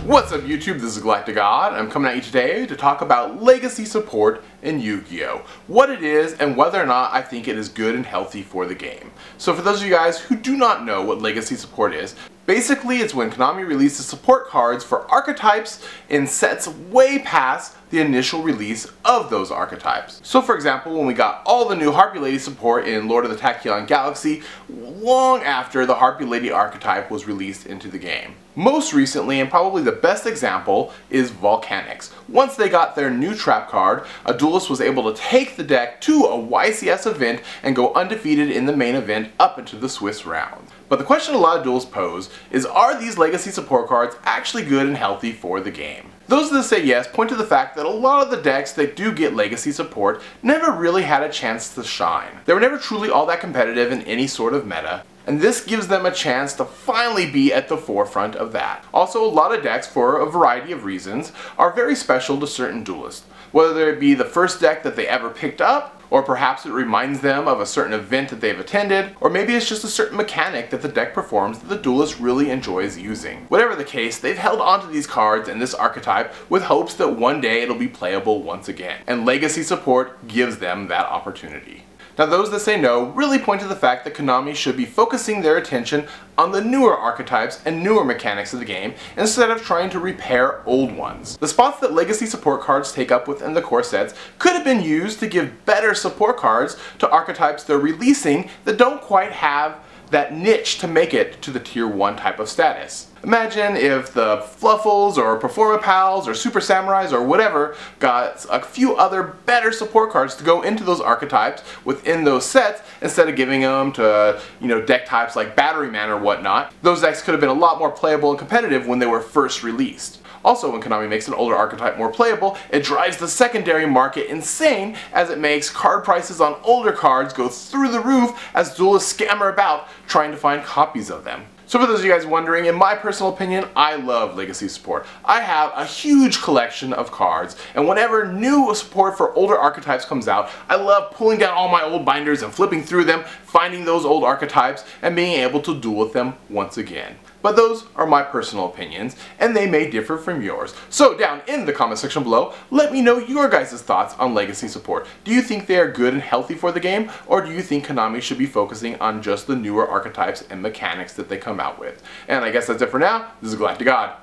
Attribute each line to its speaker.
Speaker 1: What's up YouTube, this is GalacticGod, and I'm coming at you today to talk about legacy support in Yu-Gi-Oh! What it is and whether or not I think it is good and healthy for the game. So for those of you guys who do not know what legacy support is, basically it's when Konami releases support cards for archetypes in sets way past the initial release of those archetypes. So for example, when we got all the new Harpy Lady support in Lord of the Tachyon Galaxy, long after the Harpy Lady archetype was released into the game. Most recently, and probably the best example, is Volcanics. Once they got their new trap card, a duelist was able to take the deck to a YCS event and go undefeated in the main event up into the Swiss round. But the question a lot of duelists pose is, are these legacy support cards actually good and healthy for the game? Those that say yes point to the fact that a lot of the decks that do get legacy support never really had a chance to shine. They were never truly all that competitive in any sort of meta, and this gives them a chance to finally be at the forefront of that. Also, a lot of decks, for a variety of reasons, are very special to certain duelists. Whether it be the first deck that they ever picked up, or perhaps it reminds them of a certain event that they've attended, or maybe it's just a certain mechanic that the deck performs that the duelist really enjoys using. Whatever the case, they've held onto these cards and this archetype with hopes that one day it'll be playable once again, and legacy support gives them that opportunity. Now those that say no really point to the fact that Konami should be focusing their attention on the newer archetypes and newer mechanics of the game instead of trying to repair old ones. The spots that legacy support cards take up within the core sets could have been used to give better support cards to archetypes they're releasing that don't quite have that niche to make it to the tier 1 type of status. Imagine if the Fluffles or Performa Pals or Super Samurais or whatever got a few other better support cards to go into those archetypes within those sets instead of giving them to, deck types like Battery Man or whatnot. Those decks could have been a lot more playable and competitive when they were first released. Also, when Konami makes an older archetype more playable, it drives the secondary market insane as it makes card prices on older cards go through the roof as duelists scammer about trying to find copies of them. So for those of you guys wondering, in my personal opinion, I love legacy support. I have a huge collection of cards, and whenever new support for older archetypes comes out, I love pulling down all my old binders and flipping through them, finding those old archetypes, and being able to duel with them once again. But those are my personal opinions, and they may differ from yours. So down in the comment section below, let me know your guys' thoughts on legacy support. Do you think they are good and healthy for the game, or do you think Konami should be focusing on just the newer archetypes and mechanics that they come out with? And I guess that's it for now. This is GalacticGod.